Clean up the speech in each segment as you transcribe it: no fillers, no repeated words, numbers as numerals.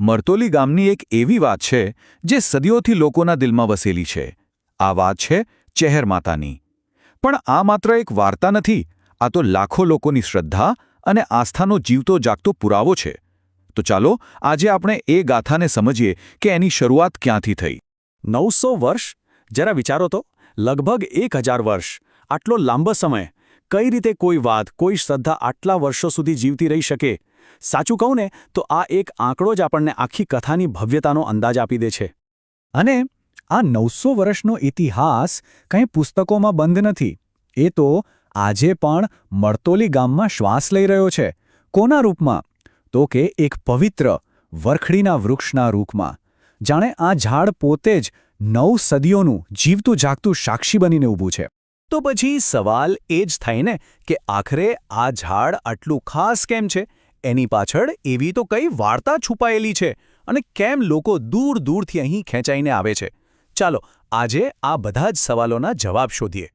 મરતોલી ગામની એક એવી વાત છે જે સદીઓથી લોકોના દિલમાં વસેલી છે. આ વાત છે ચહેર માતાની. પણ આ માત્ર એક વાર્તા નથી, આ તો લાખો લોકોની શ્રદ્ધા અને આસ્થાનો જીવતો જાગતો પુરાવો છે. તો ચાલો આજે આપણે એ ગાથાને સમજીએ કે એની શરૂઆત ક્યાંથી થઈ. 900 વર્ષ? જરા વિચારો તો, લગભગ 1000 વર્ષ. આટલો લાંબો સમય. કઈ રીતે કોઈ વાત, કોઈ શ્રદ્ધા આટલા વર્ષો સુધી જીવતી રહી શકે? સાચું કહું ને તો આ એક આંકડો જ આપણને આખી કથાની ભવ્યતાનો અંદાજ આપી દે છે. અને આ 900 વર્ષનો ઇતિહાસ કંઈ પુસ્તકોમાં બંધ નથી. એ તો આજે પણ મરતોલી ગામમાં શ્વાસ લઈ રહ્યો છે. કોના રૂપમાં? તો કે એક પવિત્ર વરખડીના વૃક્ષના રૂપમાં. જાણે આ ઝાડ પોતે જ 9 સદીઓનું જીવતું જાગતું સાક્ષી બનીને ઊભું છે. તો પછી સવાલ એ જ થાય ને કે આખરે આ ઝાડ આટલું ખાસ કેમ છે? એની પાછળ એવી તો કઈ વાર્તા છુપાયેલી છે અને કેમ લોકો દૂર દૂરથી અહીં ખેંચાઈને આવે છે? ચાલો આજે આ બધા જ સવાલોના જવાબ શોધીએ.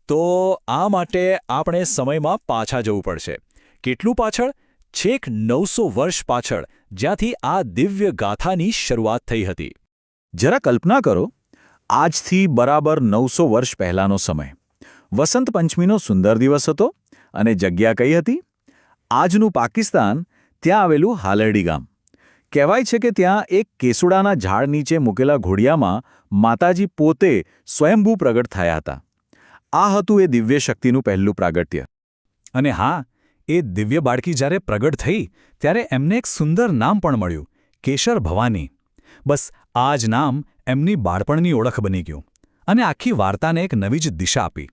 તો આ માટે આપણે સમયમાં પાછા જવું પડશે. કેટલું પાછળ? છેક 900 વર્ષ પાછળ, જ્યાંથી આ દિવ્ય ગાથાની શરૂઆત થઈ હતી. જરા કલ્પના કરો, આજથી બરાબર 900 વર્ષ પહેલાંનો સમય. વસંત પંચમીનો સુંદર દિવસ હતો અને જગ્યા કઈ હતી? આજનું પાકિસ્તાન, ત્યાં આવેલું હાલરડી ગામ. કહેવાય છે કે ત્યાં એક કેસુડાના ઝાડ નીચે મૂકેલા ઘોડિયામાં માતાજી પોતે સ્વયંભૂ પ્રગટ થયા હતા. આ હતું એ દિવ્ય શક્તિનું પહેલું પ્રાગટ્ય. અને હા, એ દિવ્ય બાળકી જ્યારે પ્રગટ થઈ ત્યારે એમને એક સુંદર નામ પણ મળ્યું, કેશર ભવાની. બસ આ જ નામ એમની બાળપણની ઓળખ બની ગયું અને આખી વાર્તાને એક નવી જ દિશા આપી.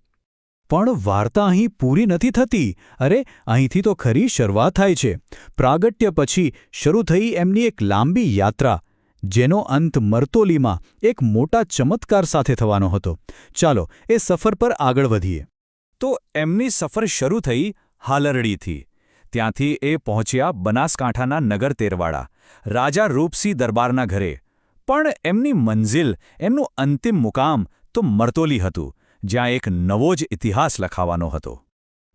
પણ વાર્તા અહીં પૂરી નથી થતી. અરે, અહીંથી તો ખરી શરૂઆત થાય છે. પ્રાગટ્ય પછી શરૂ થઈ એમની એક લાંબી યાત્રા, જેનો અંત મરતોલીમાં એક મોટા ચમત્કાર સાથે થવાનો હતો. ચાલો એ સફર પર આગળ વધીએ. તો એમની સફર શરૂ થઈ હાલરડીથી. ત્યાંથી એ પહોંચ્યા બનાસકાંઠાના નગર તેરવાડા, રાજા રૂપસિંહ દરબારના ઘરે. પણ એમની મંઝિલ, એમનું અંતિમ મુકામ તો મરતોલી હતું, જ્યાં એક નવો જ ઇતિહાસ લખાવાનો હતો.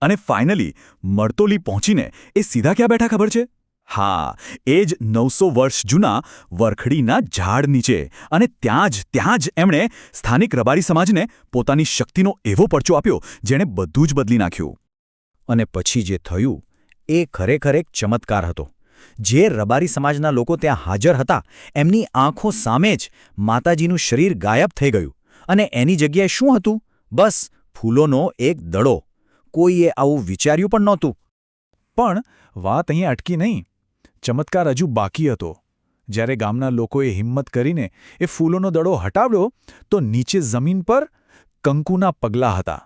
અને ફાઇનલી મરતોલી પહોંચીને એ સીધા ક્યાં બેઠા ખબર છે? હા, એ જ 900 વર્ષ જૂના વરખડીના ઝાડ નીચે. અને ત્યાં જ એમણે સ્થાનિક રબારી સમાજને પોતાની શક્તિનો એવો પરચો આપ્યો જેણે બધું જ બદલી નાખ્યું. અને પછી જે થયું એ ખરેખર એક ચમત્કાર હતો. જે રબારી સમાજના લોકો ત્યાં હાજર હતા, એમની આંખો સામે જ માતાજીનું શરીર ગાયબ થઈ ગયું. અને એની જગ્યાએ શું હતું? બસ ફૂલોનો એક દડો. કોઈએ આવું વિચાર્યું પણ નહોતું. પણ વાત અહીં અટકી નહીં. ચમત્કાર હજુ બાકી હતો. જ્યારે ગામના લોકોએ હિંમત કરીને એ ફૂલોનો દડો હટાવ્યો તો નીચે જમીન પર કંકુના પગલાં હતા.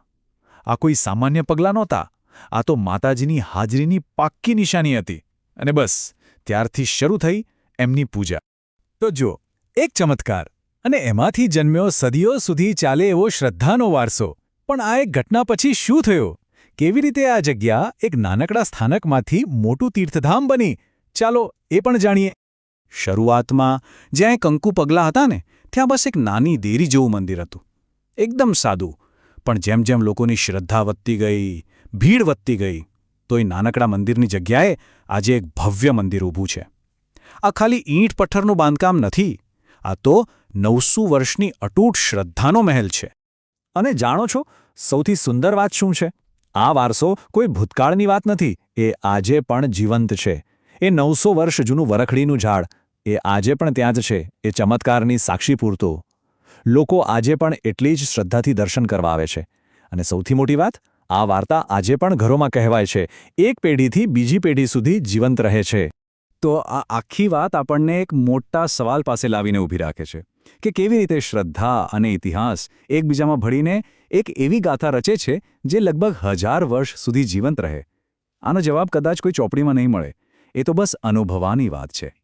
આ કોઈ સામાન્ય પગલાં નહોતા. આ તો માતાજીની હાજરીની પાક્કી નિશાની હતી. અને બસ ત્યારથી શરૂ થઈ એમની પૂજા. તો જો, એક ચમત્કાર, અને એમાંથી જન્મ્યો સદીઓ સુધી ચાલે એવો શ્રદ્ધાનો વારસો. પણ આ એક ઘટના પછી શું થયું? કેવી રીતે આ જગ્યા એક નાનકડા સ્થાનકમાંથી મોટું તીર્થધામ બની? ચાલો એ પણ જાણીએ. શરૂઆતમાં જ્યાં એ કંકુ પગલાં હતા ને, ત્યાં બસ એક નાની દેરી જેવું મંદિર હતું. એકદમ સાદું. પણ જેમ જેમ લોકોની શ્રદ્ધા વધતી ગઈ, ભીડ વધતી ગઈ, તો એ નાનકડા મંદિરની જગ્યાએ આજે એક ભવ્ય મંદિર ઊભું છે. આ ખાલી ઈંટ પથ્થરનું બાંધકામ નથી. આ તો 900 વર્ષની અતૂટ શ્રદ્ધાનો મહેલ છે. અને જાણો છો, સૌથી સુંદર વાત શું છે? આ વારસો કોઈ ભૂતકાળની વાત નથી. એ આજે પણ જીવંત છે. એ 900 વર્ષ જૂનું વરખડીનું ઝાડ, એ આજે પણ ત્યાં જ છે. એ ચમત્કારની સાક્ષી પૂરતો. લોકો આજે પણ એટલી જ શ્રદ્ધાથી દર્શન કરવા આવે છે. અને સૌથી મોટી વાત, આ વાર્તા આજે પણ ઘરોમાં કહેવાય છે. એક પેઢીથી બીજી પેઢી સુધી જીવંત રહે છે. તો આ આખી વાત આપણને એક મોટા સવાલ પાસે લાવીને ઊભી રાખે છે કે કેવી રીતે શ્રદ્ધા અને ઇતિહાસ એકબીજામાં ભળીને એક એવી ગાથા રચે છે જે લગભગ 1000 વર્ષ સુધી જીવંત રહે. આનો જવાબ કદાચ કોઈ ચોપડીમાં નહીં મળે. એ તો બસ અનુભવવાની વાત છે.